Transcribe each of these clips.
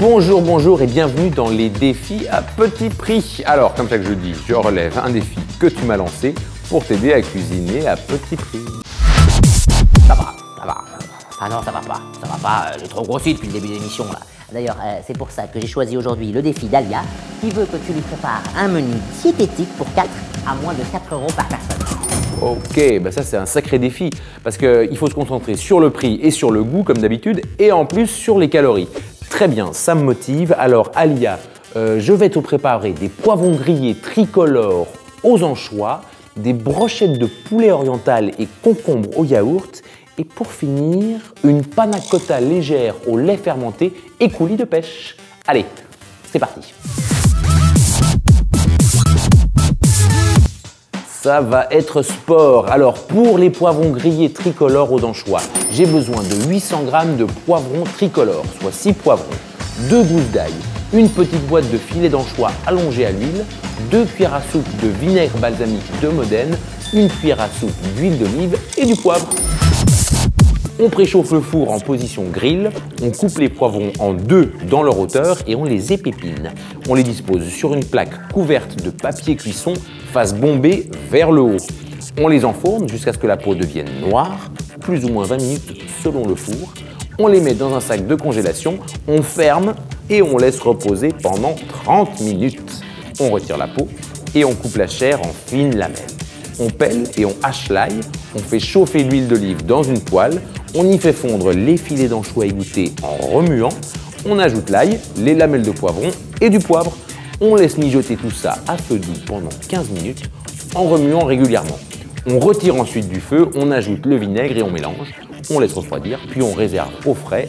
Bonjour, bonjour et bienvenue dans les défis à petit prix. Alors, comme chaque jeudi, je relève un défi que tu m'as lancé pour t'aider à cuisiner à petit prix. Ça va. Ah non, ça va pas, j'ai trop grossi depuis le début de l'émission là. D'ailleurs, c'est pour ça que j'ai choisi aujourd'hui le défi d'Alia, qui veut que tu lui prépares un menu diététique pour 4 à moins de 4 € par personne. Ok, bah ça c'est un sacré défi parce qu'il faut se concentrer sur le prix et sur le goût comme d'habitude et en plus sur les calories. Très bien, ça me motive. Alors Alia, je vais te préparer des poivrons grillés tricolores aux anchois, des brochettes de poulet oriental et concombre au yaourt et pour finir, une panna cotta légère au lait fermenté et coulis de pêche. Allez, c'est parti. Ça va être sport. Alors pour les poivrons grillés tricolores aux anchois, j'ai besoin de 800 g de poivrons tricolores, soit 6 poivrons, 2 gousses d'ail, une petite boîte de filets d'anchois allongés à l'huile, 2 cuillères à soupe de vinaigre balsamique de Modène, une cuillère à soupe d'huile d'olive et du poivre. On préchauffe le four en position grill, on coupe les poivrons en deux dans leur hauteur et on les épépine. On les dispose sur une plaque couverte de papier cuisson face bombée vers le haut. On les enfourne jusqu'à ce que la peau devienne noire, plus ou moins 20 minutes selon le four. On les met dans un sac de congélation, on ferme et on laisse reposer pendant 30 minutes. On retire la peau et on coupe la chair en fines lamelles. On pèle et on hache l'ail, on fait chauffer l'huile d'olive dans une poêle, on y fait fondre les filets d'anchois égouttés en remuant, on ajoute l'ail, les lamelles de poivron et du poivre. On laisse mijoter tout ça à feu doux pendant 15 minutes en remuant régulièrement. On retire ensuite du feu, on ajoute le vinaigre et on mélange. On laisse refroidir, puis on réserve au frais.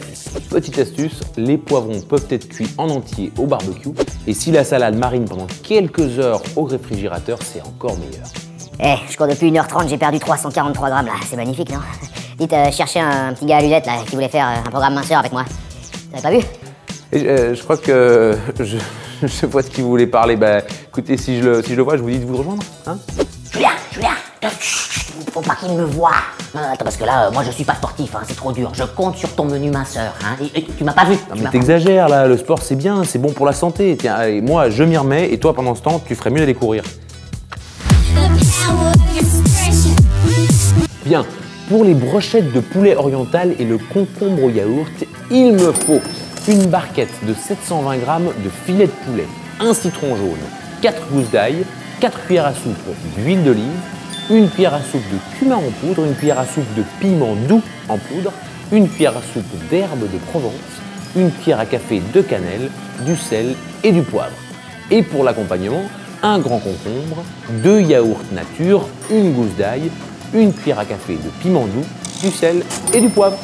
Petite astuce, les poivrons peuvent être cuits en entier au barbecue et si la salade marine pendant quelques heures au réfrigérateur, c'est encore meilleur. Je cours depuis 1h30, j'ai perdu 343 grammes là, c'est magnifique non? Dites, chercher un petit gars à lunettes là qui voulait faire un programme minceur avec moi. Vous avez pas vu? Et je crois que je vois de qui vous voulez parler. Bah écoutez, si je le vois, je vous dis de vous rejoindre. Hein? Julien, faut pas qu'il me voie. Non, attends, parce que là, moi je suis pas sportif, hein, c'est trop dur. Je compte sur ton menu minceur. Hein, et tu m'as pas vu. Non mais t'exagères là, le sport c'est bien, c'est bon pour la santé. Tiens, allez, moi je m'y remets et toi pendant ce temps, tu ferais mieux d'aller courir. Bien, pour les brochettes de poulet oriental et le concombre au yaourt, il me faut une barquette de 720 g de filet de poulet, un citron jaune, 4 gousses d'ail, 4 cuillères à soupe d'huile d'olive, une cuillère à soupe de cumin en poudre, une cuillère à soupe de piment doux en poudre, une cuillère à soupe d'herbe de Provence, une cuillère à café de cannelle, du sel et du poivre. Et pour l'accompagnement, un grand concombre, 2 yaourts nature, une gousse d'ail, une cuillère à café de piment doux, du sel et du poivre.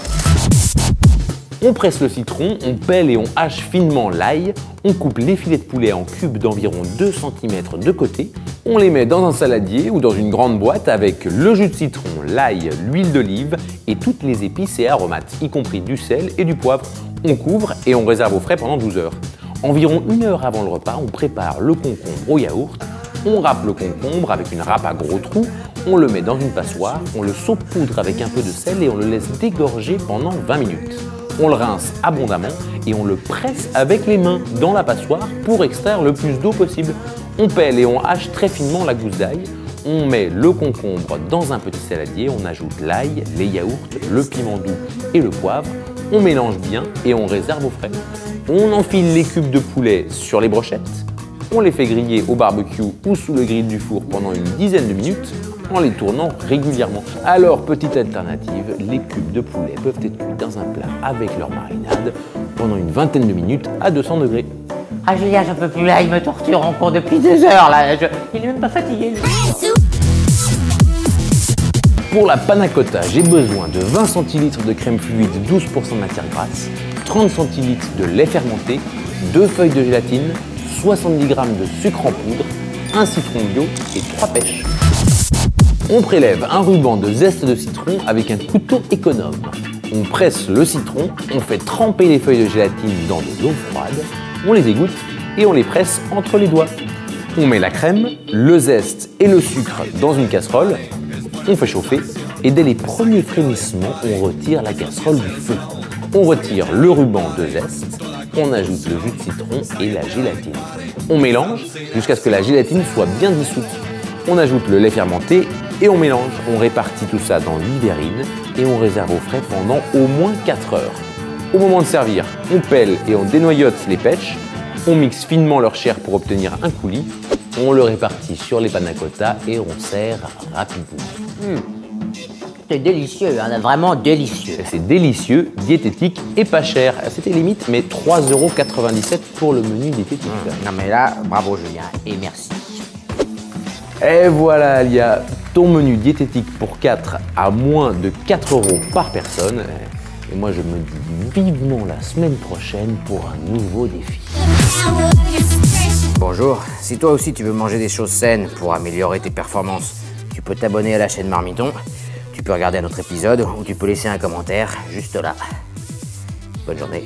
On presse le citron, on pèle et on hache finement l'ail, on coupe les filets de poulet en cubes d'environ 2 cm de côté, on les met dans un saladier ou dans une grande boîte avec le jus de citron, l'ail, l'huile d'olive et toutes les épices et aromates, y compris du sel et du poivre. On couvre et on réserve au frais pendant 12 heures. Environ 1 heure avant le repas, on prépare le concombre au yaourt, on râpe le concombre avec une râpe à gros trous, on le met dans une passoire, on le saupoudre avec un peu de sel et on le laisse dégorger pendant 20 minutes. On le rince abondamment et on le presse avec les mains dans la passoire pour extraire le plus d'eau possible. On pèle et on hache très finement la gousse d'ail, on met le concombre dans un petit saladier, on ajoute l'ail, les yaourts, le piment doux et le poivre, on mélange bien et on réserve au frais. On enfile les cubes de poulet sur les brochettes, on les fait griller au barbecue ou sous le grill du four pendant une dizaine de minutes en les tournant régulièrement. Alors, petite alternative, les cubes de poulet peuvent être cuits dans un plat avec leur marinade pendant une vingtaine de minutes à 200 degrés. Ah Julien, j'en peux plus là, il me torture encore depuis 2 heures là. Il est même pas fatigué. Pour la panna cotta, j'ai besoin de 20 cl de crème fluide 12% de matière grasse, 30 cl de lait fermenté, 2 feuilles de gélatine, 70 g de sucre en poudre, un citron bio et 3 pêches. On prélève un ruban de zeste de citron avec un couteau économe. On presse le citron, on fait tremper les feuilles de gélatine dans de l'eau froide, on les égoutte et on les presse entre les doigts. On met la crème, le zeste et le sucre dans une casserole, on fait chauffer et dès les premiers frémissements, on retire la casserole du feu. On retire le ruban de zeste, on ajoute le jus de citron et la gélatine. On mélange jusqu'à ce que la gélatine soit bien dissoute. On ajoute le lait fermenté et on mélange. On répartit tout ça dans 8 verrines et on réserve au frais pendant au moins 4 heures. Au moment de servir, on pèle et on dénoyote les pêches. On mixe finement leur chair pour obtenir un coulis. On le répartit sur les panna cotta et on sert rapidement. C'est délicieux, hein, vraiment délicieux. C'est délicieux, diététique et pas cher. C'était limite, mais 3,97 € pour le menu diététique. Non mais là, bravo Julien, et merci. Et voilà Alia, ton menu diététique pour 4 à moins de 4 € par personne. Et moi je me dis vivement la semaine prochaine pour un nouveau défi. Bonjour, si toi aussi tu veux manger des choses saines pour améliorer tes performances, tu peux t'abonner à la chaîne Marmiton, tu peux regarder un autre épisode ou tu peux laisser un commentaire juste là. Bonne journée.